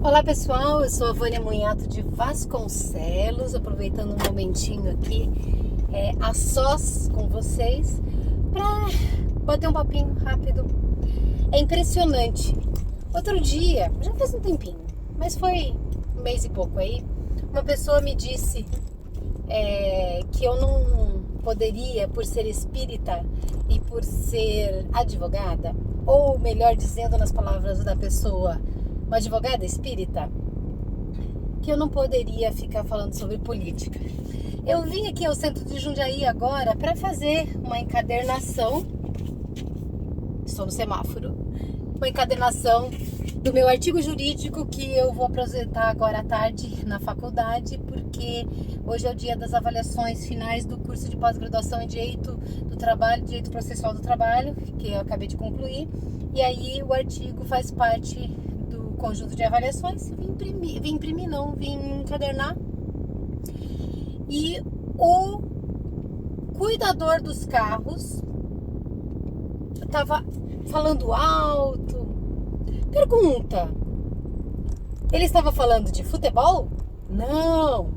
Olá pessoal, eu sou a Vânia Munhato de Vasconcelos, aproveitando um momentinho aqui a sós com vocês para bater um papinho rápido. É impressionante. Outro dia, já faz um tempinho, mas foi um mês e pouco aí, uma pessoa me disse que eu não poderia, por ser espírita e por ser advogada, ou melhor dizendo nas palavras da pessoa, uma advogada espírita, que eu não poderia ficar falando sobre política. Eu vim aqui ao centro de Jundiaí agora para fazer uma encadernação, estou no semáforo, uma encadernação do meu artigo jurídico que eu vou apresentar agora à tarde na faculdade, porque hoje é o dia das avaliações finais do curso de pós-graduação em Direito do Trabalho, Direito Processual do Trabalho, que eu acabei de concluir, e aí o artigo faz parte do conjunto de avaliações. Vim encadernar, e o cuidador dos carros estava falando alto. Pergunta: ele estava falando de futebol? Não.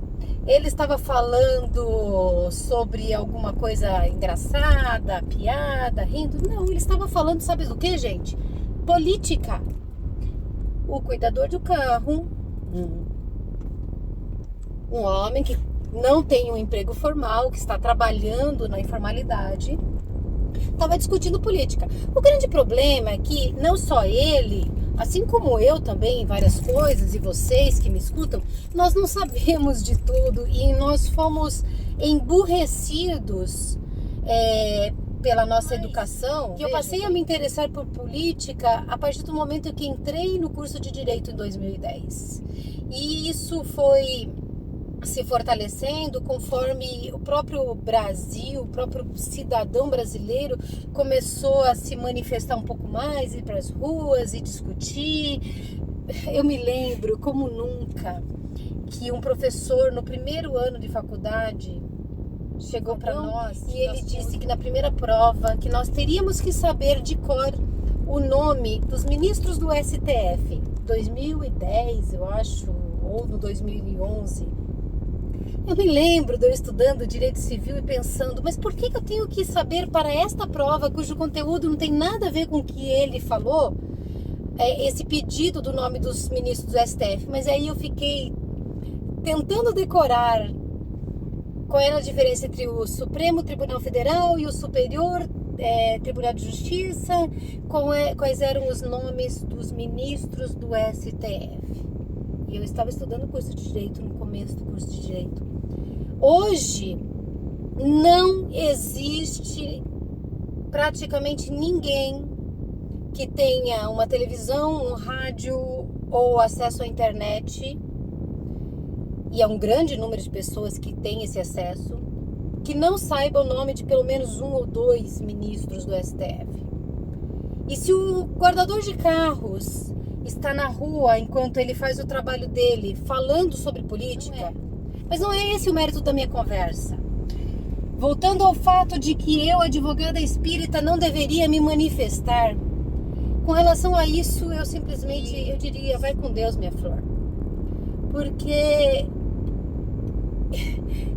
Ele estava falando sobre alguma coisa engraçada, piada, rindo? Não, ele estava falando, sabe do que, gente? Política. O cuidador do carro, um homem que não tem um emprego formal, que está trabalhando na informalidade, estava discutindo política. O grande problema é que não só ele, assim como eu também, em várias coisas, e vocês que me escutam, nós não sabemos de tudo e nós fomos emburrecidos pela nossa educação. Que eu passei a me interessar por política a partir do momento que entrei no curso de Direito em 2010. E isso foi se fortalecendo conforme o próprio Brasil, o próprio cidadão brasileiro começou a se manifestar um pouco mais, ir para as ruas e discutir. Eu me lembro, como nunca, que um professor no primeiro ano de faculdade chegou para nós e ele disse que na primeira prova que nós teríamos que saber de cor o nome dos ministros do STF, 2010, eu acho, ou no 2011. Eu me lembro de eu estudando Direito Civil e pensando, mas por que eu tenho que saber para esta prova, cujo conteúdo não tem nada a ver com o que ele falou, esse pedido do nome dos ministros do STF? Mas aí eu fiquei tentando decorar qual era a diferença entre o Supremo Tribunal Federal e o Superior Tribunal de Justiça, quais eram os nomes dos ministros do STF. E eu estava estudando o curso de Direito, no começo do curso de Direito. Hoje, não existe praticamente ninguém que tenha uma televisão, um rádio ou acesso à internet, e é um grande número de pessoas que têm esse acesso, que não saiba o nome de pelo menos um ou dois ministros do STF. E se o guardador de carros está na rua enquanto ele faz o trabalho dele falando sobre política, mas não é esse o mérito da minha conversa. Voltando ao fato de que eu, advogada espírita, não deveria me manifestar, com relação a isso, eu simplesmente, eu diria, vai com Deus, minha flor. Porque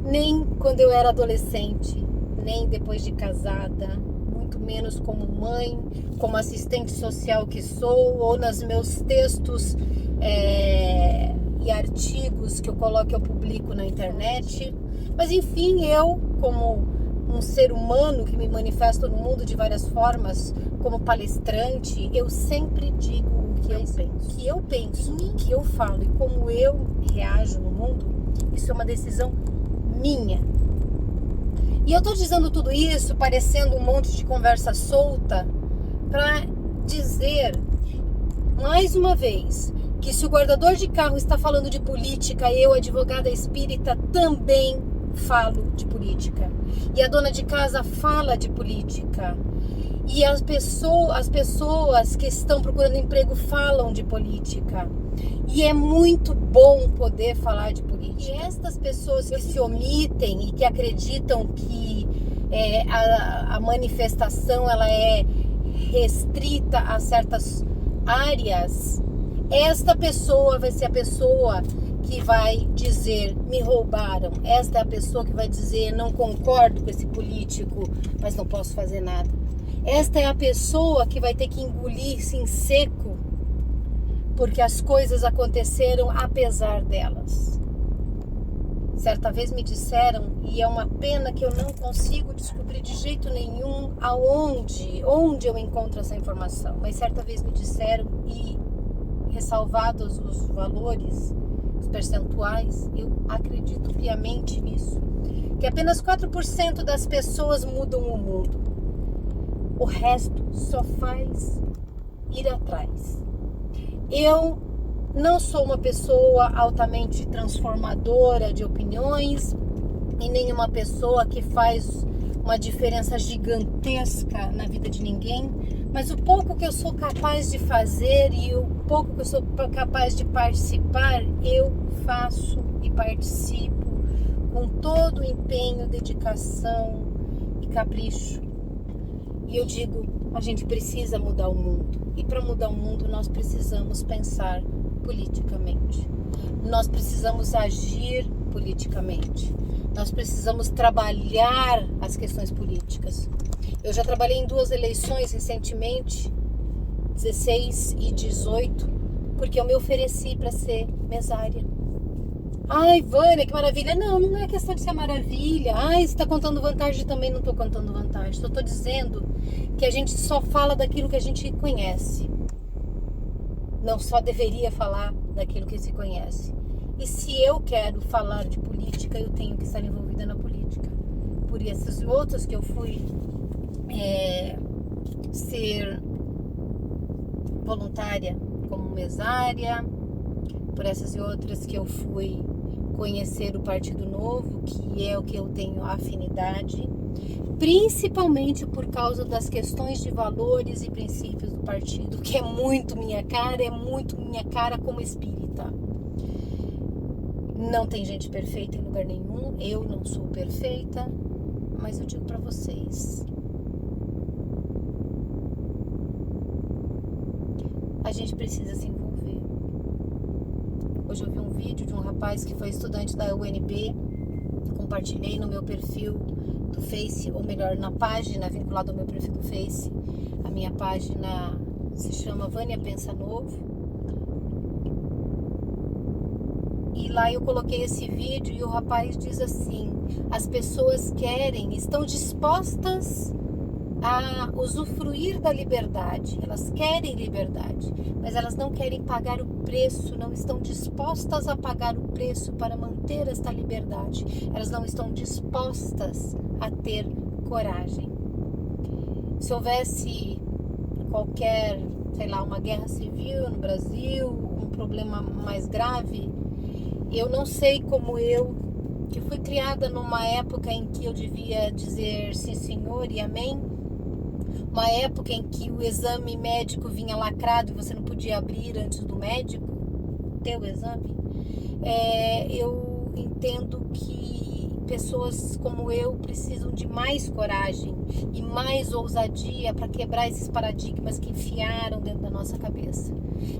nem quando eu era adolescente, nem depois de casada, muito menos como mãe, como assistente social que sou, ou nos meus textos e artigos que eu coloco, eu publico na internet. Mas enfim, eu, como um ser humano que me manifesto no mundo de várias formas, como palestrante, eu sempre digo o que eu penso, o que eu falo e como eu reajo no mundo. Isso é uma decisão minha. E eu tô dizendo tudo isso parecendo um monte de conversa solta para dizer, mais uma vez, que se o guardador de carro está falando de política, eu, advogada espírita, também falo de política. E a dona de casa fala de política. E as pessoas que estão procurando emprego falam de política. E é muito bom poder falar de política. E estas pessoas que se omitem e que acreditam que a manifestação ela é restrita a certas áreas, Esta pessoa vai ser a pessoa que vai dizer, me roubaram. Esta é a pessoa que vai dizer, não concordo com esse político, mas não posso fazer nada. Esta é a pessoa que vai ter que engolir-se em seco, porque as coisas aconteceram apesar delas. Certa vez me disseram, e é uma pena que eu não consigo descobrir de jeito nenhum onde eu encontro essa informação, mas certa vez me disseram, e ressalvados os valores, os percentuais, eu acredito piamente nisso, que apenas 4% das pessoas mudam o mundo. O resto só faz ir atrás. Eu não sou uma pessoa altamente transformadora de opiniões e nem uma pessoa que faz uma diferença gigantesca na vida de ninguém, mas o pouco que eu sou capaz de fazer e o pouco que eu sou capaz de participar, eu faço e participo com todo o empenho, dedicação e capricho. E eu digo, a gente precisa mudar o mundo. E para mudar o mundo nós precisamos pensar politicamente. Nós precisamos agir politicamente. Nós precisamos trabalhar as questões políticas. Eu já trabalhei em 2 eleições recentemente, 16 e 18, porque eu me ofereci para ser mesária. Ai, Vânia, que maravilha. Não, não é questão de ser maravilha. Ai, você está contando vantagem, também não estou contando vantagem. Só estou dizendo que a gente só fala daquilo que a gente conhece. Não só deveria falar daquilo que se conhece. E se eu quero falar de política, eu tenho que estar envolvida na política. Por essas outras que eu fui ser voluntária como mesária, por essas e outras que eu fui conhecer o Partido Novo, que é o que eu tenho afinidade, principalmente por causa das questões de valores e princípios do partido, que é muito minha cara como espírita. Não tem gente perfeita em lugar nenhum, eu não sou perfeita, mas eu digo para vocês, a gente precisa se envolver. Hoje eu vi um vídeo de um rapaz que foi estudante da UNB, compartilhei no meu perfil do Face, ou melhor, na página vinculada ao meu perfil do Face. A minha página se chama Vânia Pensa Novo. E lá eu coloquei esse vídeo e o rapaz diz assim, as pessoas estão dispostas a usufruir da liberdade, elas querem liberdade, mas elas não querem pagar o preço, não estão dispostas a pagar o preço para manter esta liberdade, elas não estão dispostas a ter coragem. Se houvesse qualquer, uma guerra civil no Brasil, um problema mais grave, eu não sei como eu, que fui criada numa época em que eu devia dizer sim senhor e amém, uma época em que o exame médico vinha lacrado e você não podia abrir antes do médico ter o exame, eu entendo que pessoas como eu precisam de mais coragem e mais ousadia para quebrar esses paradigmas que enfiaram dentro da nossa cabeça.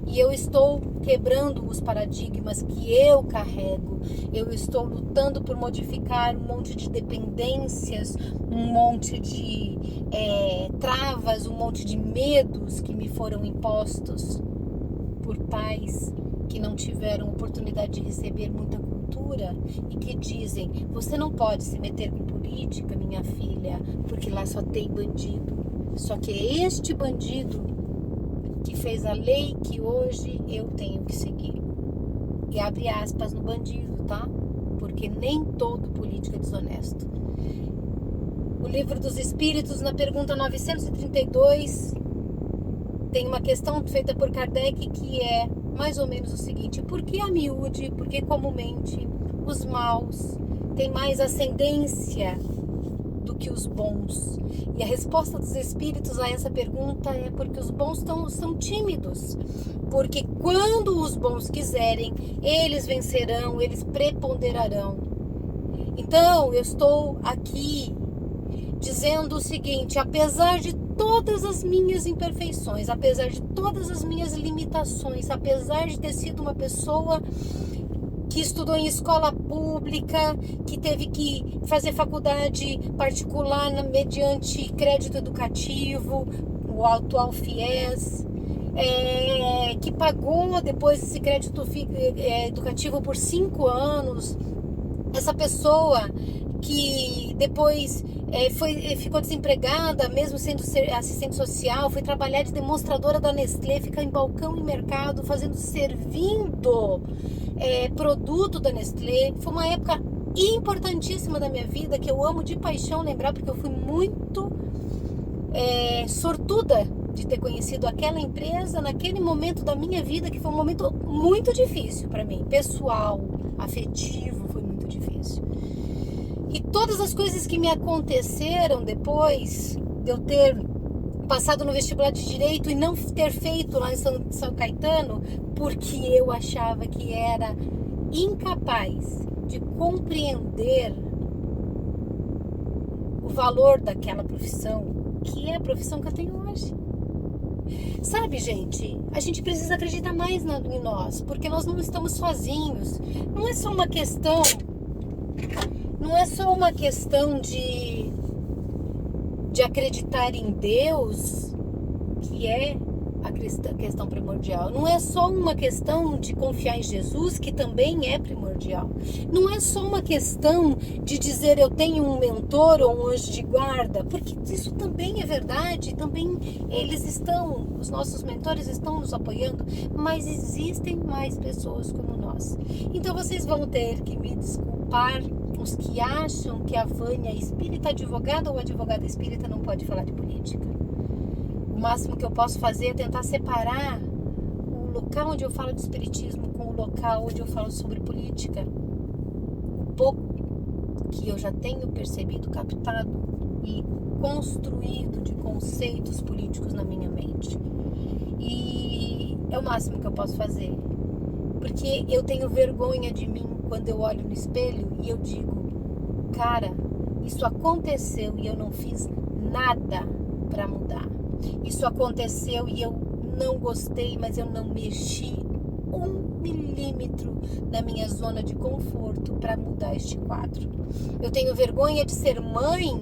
E eu estou quebrando os paradigmas que eu carrego. Eu estou lutando por modificar um monte de dependências, um monte de travas, um monte de medos que me foram impostos por pais que não tiveram oportunidade de receber muita cultura e que dizem, você não pode se meter com política, minha filha, porque lá só tem bandido. Só que é este bandido que fez a lei que hoje eu tenho que seguir. E abre aspas no bandido, tá? Porque nem todo político é desonesto. O Livro dos Espíritos, na pergunta 932, tem uma questão feita por Kardec que é mais ou menos o seguinte: por que a miúde, por que comumente os maus têm mais ascendência do que os bons? E a resposta dos espíritos a essa pergunta é porque os bons são tímidos. Porque quando os bons quiserem, eles vencerão, eles preponderarão. Então, eu estou aqui dizendo o seguinte: apesar de todas as minhas imperfeições, apesar de todas as minhas limitações, apesar de ter sido uma pessoa que estudou em escola pública, que teve que fazer faculdade particular mediante crédito educativo, o atual FIES, que pagou depois esse crédito educativo por 5 anos, essa pessoa que depois ficou desempregada, mesmo sendo assistente social, foi trabalhar de demonstradora da Nestlé, ficar em balcão em mercado, servindo produto da Nestlé. Foi uma época importantíssima da minha vida, que eu amo de paixão lembrar, porque eu fui muito sortuda de ter conhecido aquela empresa naquele momento da minha vida, que foi um momento muito difícil para mim, pessoal, afetivo, foi muito difícil. E todas as coisas que me aconteceram depois de eu ter passado no vestibular de Direito e não ter feito lá em São Caetano, porque eu achava que era incapaz de compreender o valor daquela profissão, que é a profissão que eu tenho hoje. Sabe, gente, a gente precisa acreditar mais em nós, porque nós não estamos sozinhos. Não é só uma questão de acreditar em Deus, que é a questão primordial. Não é só uma questão de confiar em Jesus, que também é primordial. Não é só uma questão de dizer eu tenho um mentor ou um anjo de guarda, porque isso também é verdade, também os nossos mentores estão nos apoiando, mas existem mais pessoas como nós. Então vocês vão ter que me desculpar, os que acham que a Vânia é espírita advogada ou advogada espírita não pode falar de política. O máximo que eu posso fazer é tentar separar o local onde eu falo de espiritismo com o local onde eu falo sobre política. O pouco que eu já tenho percebido, captado e construído de conceitos políticos na minha mente. E é o máximo que eu posso fazer. Porque eu tenho vergonha de mim quando eu olho no espelho e eu digo, cara, isso aconteceu e eu não fiz nada para mudar. Isso aconteceu e eu não gostei, mas eu não mexi 1 milímetro na minha zona de conforto para mudar este quadro. Eu tenho vergonha de ser mãe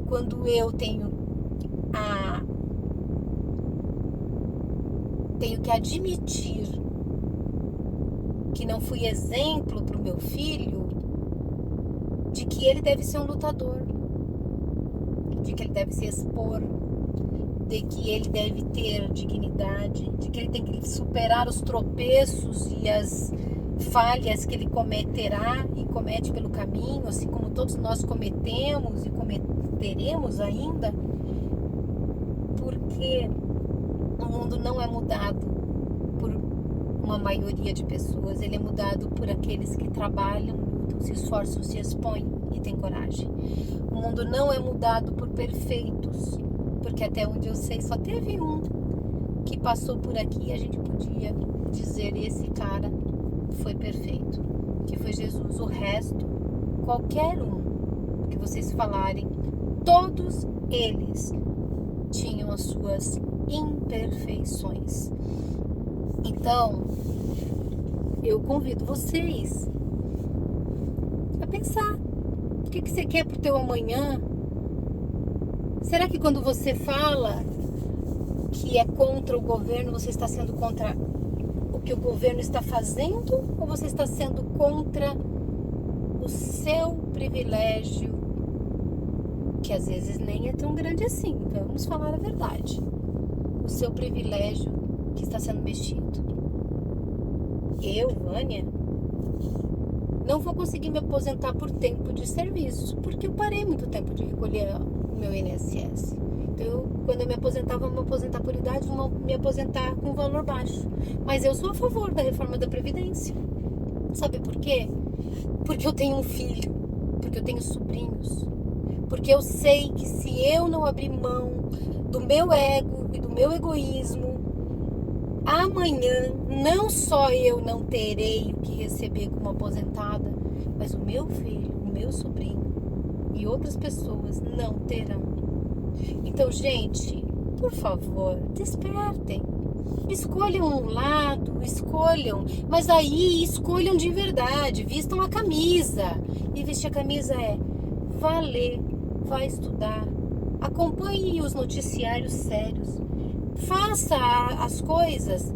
quando eu tenho que admitir que não fui exemplo para o meu filho, de que ele deve ser um lutador, de que ele deve se expor, de que ele deve ter dignidade, de que ele tem que superar os tropeços e as falhas que ele cometerá e comete pelo caminho, assim como todos nós cometemos e cometeremos ainda, porque o mundo não é mudado por uma maioria de pessoas, ele é mudado por aqueles que trabalham, lutam, se esforçam, se expõem e têm coragem. O mundo não é mudado por perfeitos, porque até onde eu sei só teve um que passou por aqui e a gente podia dizer esse cara foi perfeito, que foi Jesus. O resto, qualquer um que vocês falarem, todos eles tinham as suas imperfeições. Então, eu convido vocês a pensar, o que você quer pro teu amanhã? Será que quando você fala que é contra o governo, você está sendo contra o que o governo está fazendo? Ou você está sendo contra o seu privilégio, que às vezes nem é tão grande assim, vamos falar a verdade. O seu privilégio que está sendo mexido. Eu, Vânia, não vou conseguir me aposentar por tempo de serviço, porque eu parei muito tempo de recolher o meu INSS. Então, quando eu me aposentava, eu me aposentar por idade, vou me aposentar com valor baixo. Mas eu sou a favor da reforma da Previdência. Sabe por quê? Porque eu tenho um filho, porque eu tenho sobrinhos, porque eu sei que se eu não abrir mão do meu ego e do meu egoísmo, amanhã não só eu não terei o que receber como aposentada, mas o meu filho, o meu sobrinho e outras pessoas não terão. Então, gente, por favor, despertem. Escolham um lado, mas aí escolham de verdade, vistam a camisa. E vestir a camisa é vá ler, vá estudar, acompanhe os noticiários sérios, faça as coisas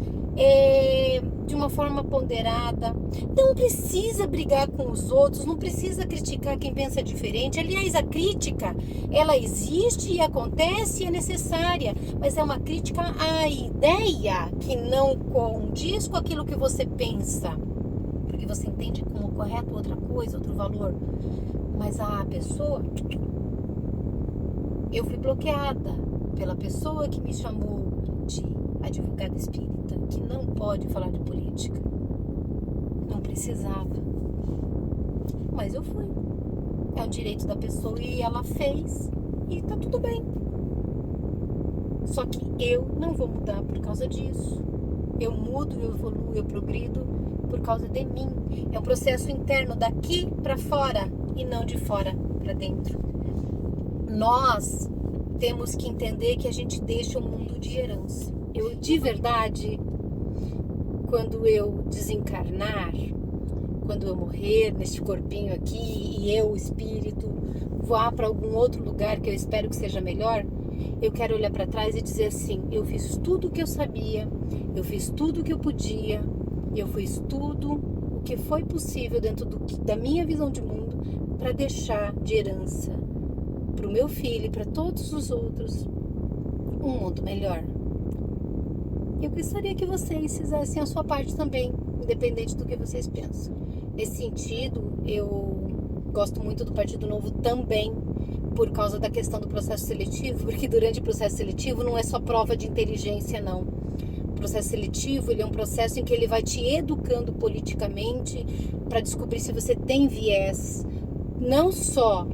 de uma forma ponderada. Não precisa brigar com os outros, não precisa criticar quem pensa diferente. Aliás, a crítica, ela existe e acontece e é necessária, mas é uma crítica à ideia que não condiz com aquilo que você pensa, porque você entende como correto outra coisa, outro valor. Mas a pessoa, eu fui bloqueada pela pessoa que me chamou de advogada espírita, que não pode falar de política. Não precisava. Mas eu fui. É um direito da pessoa e ela fez e tá tudo bem. Só que eu não vou mudar por causa disso. Eu mudo, eu evoluo, eu progrido por causa de mim. É um processo interno daqui para fora e não de fora para dentro. Nós temos que entender que a gente deixa um mundo de herança. Eu, de verdade, quando eu desencarnar, quando eu morrer neste corpinho aqui e eu, espírito, voar para algum outro lugar que eu espero que seja melhor, eu quero olhar para trás e dizer assim: eu fiz tudo o que eu sabia, eu fiz tudo o que eu podia, eu fiz tudo o que foi possível dentro da minha visão de mundo para deixar de herança para o meu filho e para todos os outros um mundo melhor. Eu gostaria que vocês fizessem a sua parte também, independente do que vocês pensam. Nesse sentido, eu gosto muito do Partido Novo também, por causa da questão do processo seletivo, porque durante o processo seletivo não é só prova de inteligência, não. O processo seletivo, ele é um processo em que ele vai te educando politicamente para descobrir se você tem viés, não só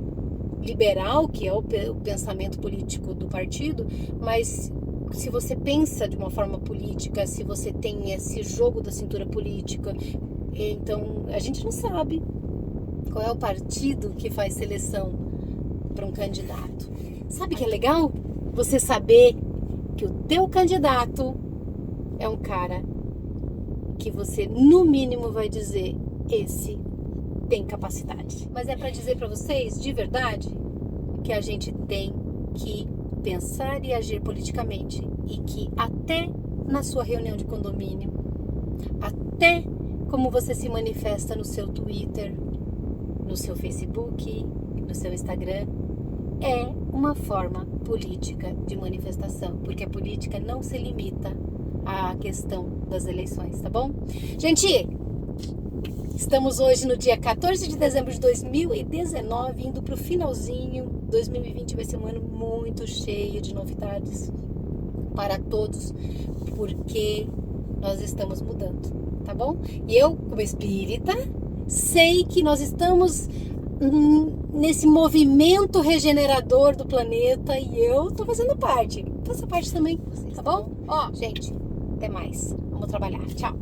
liberal, que é o pensamento político do partido, mas se você pensa de uma forma política, se você tem esse jogo da cintura política. Então, a gente não sabe qual é o partido que faz seleção para um candidato. Sabe que é legal? Você saber que o teu candidato é um cara que você, no mínimo, vai dizer: esse tem capacidade. Mas é para dizer para vocês, de verdade, que a gente tem que pensar e agir politicamente, e que até na sua reunião de condomínio, até como você se manifesta no seu Twitter, no seu Facebook, no seu Instagram, é uma forma política de manifestação, porque a política não se limita à questão das eleições, tá bom? Gente, estamos hoje no dia 14 de dezembro de 2019, indo para o finalzinho. 2020 vai ser um ano muito cheio de novidades para todos, porque nós estamos mudando, tá bom? E eu, como espírita, sei que nós estamos nesse movimento regenerador do planeta e eu tô fazendo parte. Faça parte também, tá bom? Ó, gente, até mais. Vamos trabalhar. Tchau.